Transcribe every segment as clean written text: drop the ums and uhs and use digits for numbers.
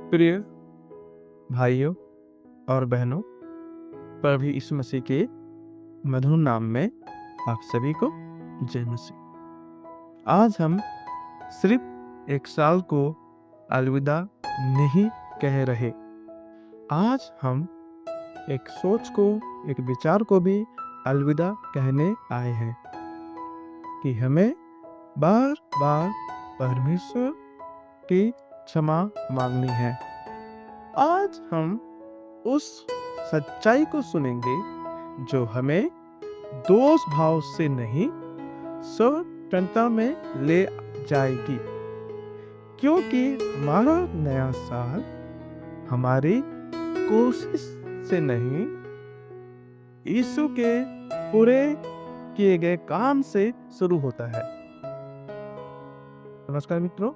प्रिय भाइयों और बहनों, प्रभु यीशु मसीह के मधुर नाम में आप सभी को जय मसीह। आज हम सिर्फ एक साल को अलविदा नहीं कह रहे। आज हम एक सोच को, एक विचार को भी अलविदा कहने आए हैं कि हमें बार बार परमेश्वर की क्षमा मांगनी है। आज हम उस सच्चाई को सुनेंगे जो हमें दोष भाव से नहीं, स्वतंत्रता में ले जाएगी, क्योंकि हमारा नया साल हमारी कोशिश से नहीं, यीशु के पूरे किए गए काम से शुरू होता है। नमस्कार मित्रों,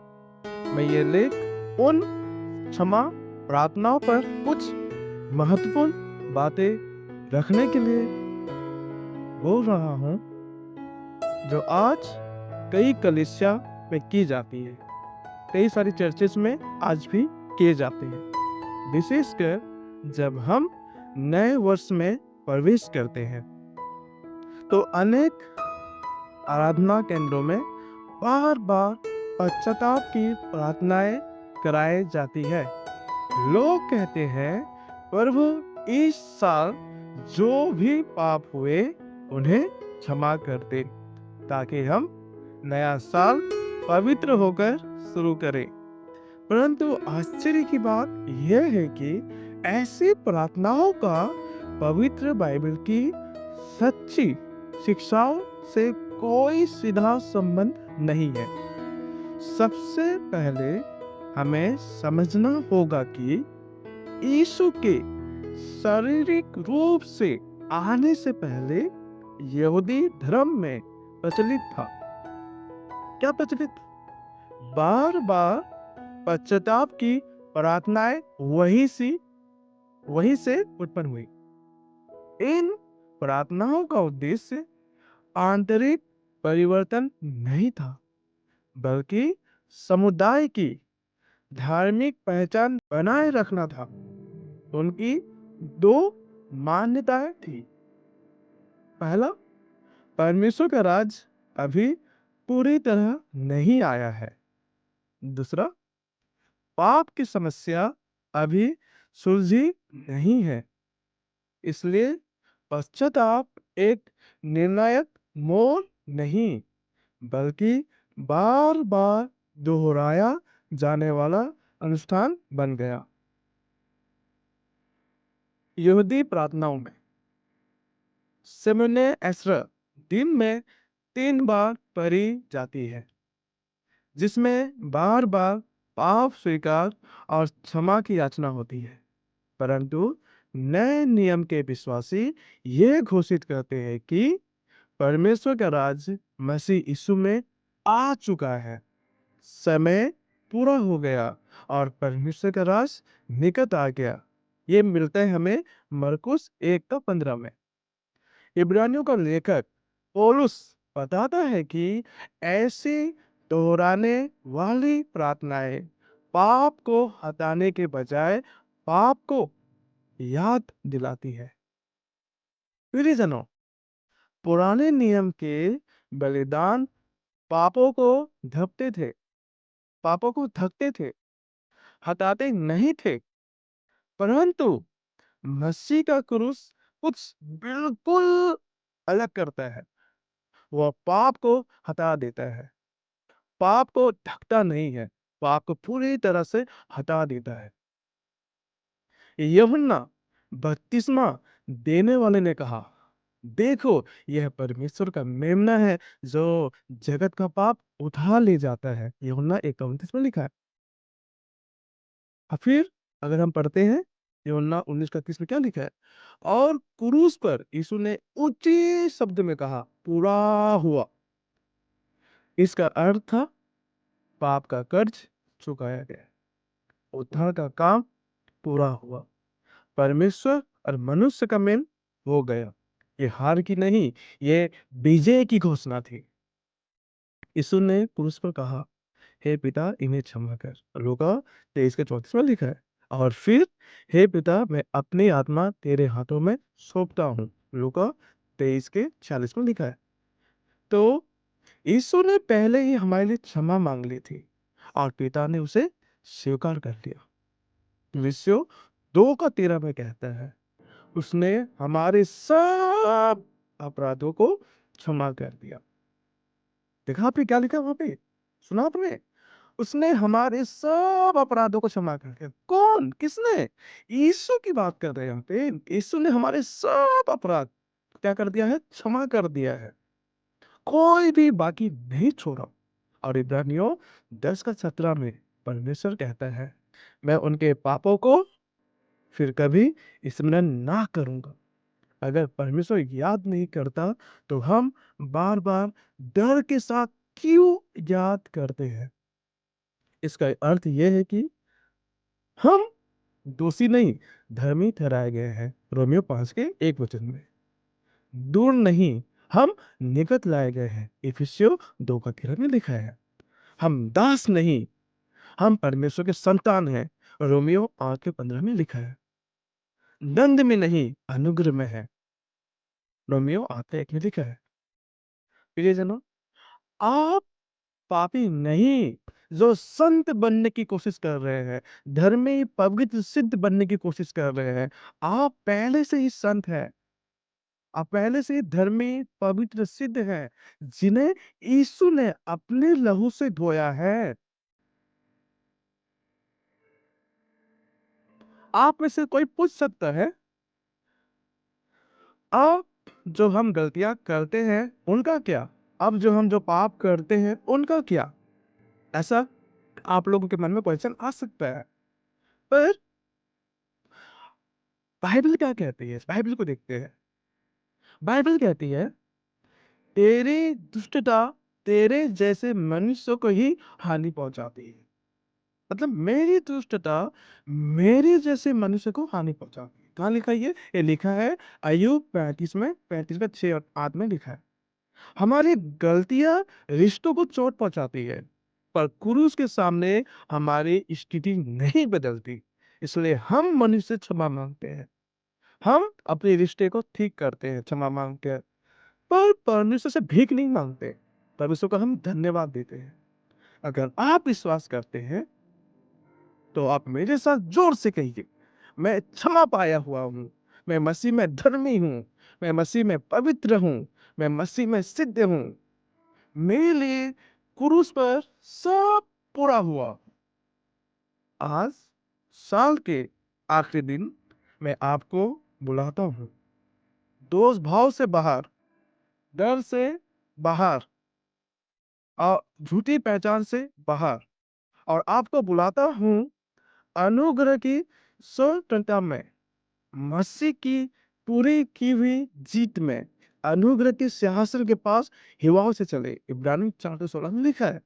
मैं ये लेख उन क्षमा प्रार्थनाओं पर कुछ महत्वपूर्ण बातें रखने के लिए बोल रहा हूं जो आज कई कलीसिया में की जाती है, कई सारी चर्चेस में आज भी किए जाते हैं, विशेषकर जब हम नए वर्ष में प्रवेश करते हैं तो अनेक आराधना केंद्रों में बार बार पश्चाताप की प्रार्थनाएं कराई जाती है। लोग कहते हैं, प्रभु इस साल जो भी पाप हुए उन्हें क्षमा कर दे, ताकि हम नया साल पवित्र होकर शुरू करें। परंतु आश्चर्य की बात यह है कि ऐसी प्रार्थनाओं का पवित्र बाइबल की सच्ची शिक्षाओं से कोई सीधा संबंध नहीं है। सबसे पहले हमें समझना होगा कि यीशु के शारीरिक रूप से आने से पहले यहूदी धर्म में प्रचलित था। क्या प्रचलित? बार बार पश्चाताप की प्रार्थनाएं वहीं से उत्पन्न हुई। इन प्रार्थनाओं का उद्देश्य आंतरिक परिवर्तन नहीं था, बल्कि समुदाय की धार्मिक पहचान बनाए रखना था। उनकी दो मान्यताएं थी। पहला, परमेश्वर का राज अभी पूरी तरह नहीं आया है। दूसरा, पाप की समस्या अभी सुलझी नहीं है। इसलिए पश्चाताप एक निर्णायक मोड़ नहीं, बल्कि बार बार दोहराया जाने वाला अनुष्ठान बन गया। यहूदी प्रार्थनाओं में सेमोने एस्रा दिन में 3 बार पढ़ी जाती है, जिसमें बार बार पाप स्वीकार और क्षमा की याचना होती है। परंतु नए नियम के विश्वासी ये घोषित करते हैं कि परमेश्वर का राज मसीह यीशु में आ चुका है, समय पूरा हो गया और परमेश्वर का राज निकट आ गया। ये मिलता है हमें मरकुस 1:15 में। इब्रानियों का लेखक पौलुस बताता है कि ऐसी दोहराने वाली प्रार्थनाएं पाप को हटाने के बजाय पाप को याद दिलाती है। प्रियजनों, पुराने नियम के बलिदान पापों को ढकते थे, हटाते नहीं थे। परंतु मसीह का क्रूस कुछ बिल्कुल अलग करता है। वह पाप को हटा देता है, पाप को ढकता नहीं है, पाप को पूरी तरह से हटा देता है। यूहन्ना बपतिस्मा देने वाले ने कहा, देखो यह परमेश्वर का मेमना है जो जगत का पाप उठा ले जाता है। यूहन्ना 1:29 में लिखा है। और फिर अगर हम पढ़ते हैं यूहन्ना 19:31 में क्या लिखा है, और क्रूस पर यीशु ने ऊंचे शब्द में कहा, पूरा हुआ। इसका अर्थ था पाप का कर्ज चुकाया गया, उद्धार का काम पूरा हुआ, परमेश्वर और मनुष्य का मेल हो गया। ये हार की नहीं, ये विजय की घोषणा थी। यीशु ने क्रूस पर कहा, हे पिता इन्हें क्षमा कर। लूका 23 के 34 में लिखा है। और फिर हे पिता मैं अपनी आत्मा तेरे हाथों में सौंपता हूँ। लूका 23 के 46 में लिखा है। तो यीशु ने पहले ही हमारे लिए क्षमा मांग ली थी और पिता ने उसे स्वीकार कर लिया। विषय 2 का 13 में कहता है उसने हमारे सब अपराधों को क्षमा कर दिया। देखा आपने क्या लिखा वहां पे? सुना आपने? उसने हमारे सब अपराधों को क्षमा कर दिया। कौन? किसने? यीशु की बात कर रहे हैं यहाँ पे। यीशु ने हमारे सब अपराध क्या कर दिया है? क्षमा कर दिया है। कोई भी बाकी नहीं छोड़ा। और इब्रानियों 10 का 17 में परमेश्वर कहता है मैं उनके पापों को फिर कभी स्मरण ना करूंगा। अगर परमेश्वर याद नहीं करता तो हम बार बार डर के साथ क्यों याद करते हैं? इसका अर्थ यह है कि हम दोषी नहीं धर्मी ठहराए गए हैं। रोमियो 5 के 1 वचन में दूर नहीं हम निकट लाए गए हैं। इफिसियों 2 का 13 में लिखा है। हम दास नहीं हम परमेश्वर के संतान हैं। रोमियो 8 के 15 में लिखा है। दंड में नहीं अनुग्रह में है। रोमियो 8 के 1 में लिखा है। प्रियजनों, आप पापी नहीं जो संत बनने की कोशिश कर रहे हैं, धर्मी पवित्र सिद्ध बनने की कोशिश कर रहे हैं। आप पहले से ही संत हैं। आप पहले से ही धर्मी पवित्र सिद्ध हैं, जिन्हें यीशु ने अपने लहू से धोया है। आप में से कोई पूछ सकता है अब जो हम गलतियां करते हैं उनका क्या? अब जो पाप करते हैं उनका क्या? ऐसा आप लोगों के मन में क्वेश्चन आ सकता है। पर बाइबल क्या कहती है? बाइबल को देखते हैं। बाइबल कहती है तेरी दुष्टता तेरे जैसे मनुष्य को ही हानि पहुंचाती है। मतलब मेरी दुष्टता मेरे जैसे मनुष्य को हानि पहुंचाती है। कहाँ लिखा है ये लिखा है अय्यूब 35 में 35 का 6 और 8 में लिखा है। हमारी गलतियां रिश्तों को चोट पहुंचाती है, पर क्रूस के सामने हमारी स्थिति नहीं बदलती। इसलिए हम मनुष्य से क्षमा मांगते हैं। हम अपने रिश्ते को ठीक करते हैं क्षमा मांग के। पर परमेश्वर से भीख नहीं मांगते। परमेश्वर को हम धन्यवाद देते हैं। अगर आप विश्वास करते हैं तो आप मेरे साथ जोर से कहिए मैं क्षमा पाया हुआ हूँ। मैं मसीह में धर्मी हूँ। मैं मसीह में पवित्र हूँ। मैं मसीह में सिद्ध हूँ। मेरे लिए क्रूस पर सब पूरा हुआ। आज साल के आखिरी दिन मैं आपको बुलाता हूँ, दोष भाव से बाहर, डर से बाहर और झूठी पहचान से बाहर, और आपको बुलाता हूँ अनुग्रह की स्वतंत्रता में, मसीह की पूरी की हुई जीत में, अनुग्रह के सिंहासन के पास हिवाओं से चले। इब्रानी 4:16 में लिखा है।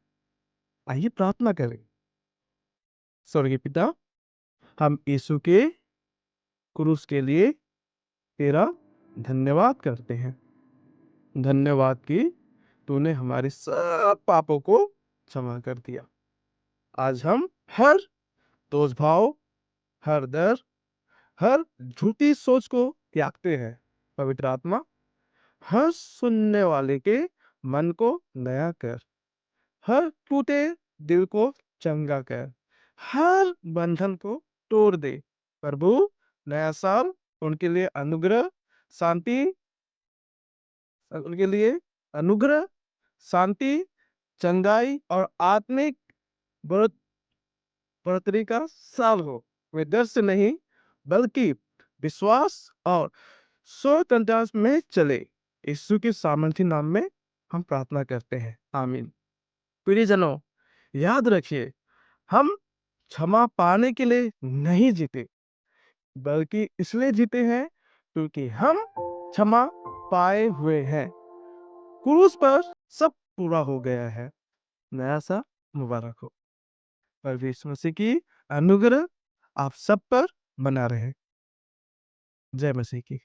आइए प्रार्थना करें। स्वर्गीय पिता, हम यीशु के क्रूस के लिए तेरा धन्यवाद करते हैं। धन्यवाद कि तूने हमारे सब पापों को क्षमा कर दिया। आज हम हर दोष भाव, हर डर, हर झूठी सोच को त्यागते हैं। पवित्र आत्मा हर सुनने वाले के मन को नया कर, हर टूटे दिल को चंगा कर, हर बंधन को तोड़ दे। प्रभु नया साल उनके लिए अनुग्रह, शांति, उनके लिए अनुग्रह, शांति, चंगाई और आत्मिक बढ़- बढ़ोतरी का साल हो। वे डर से नहीं बल्कि विश्वास और स्वतंत्रता में चले। यीशु के सामर्थी नाम में हम प्रार्थना करते हैं। आमीन। प्रियजनों, याद रखिए हम क्षमा पाने के लिए नहीं जीते, बल्कि इसलिए जीते हैं क्योंकि हम क्षमा पाए हुए हैं। क्रूस पर सब पूरा हो गया है। नया सा मुबारक हो। प्रभु यीशु मसीह की अनुग्रह आप सब पर बना रहे। जय मसीह की।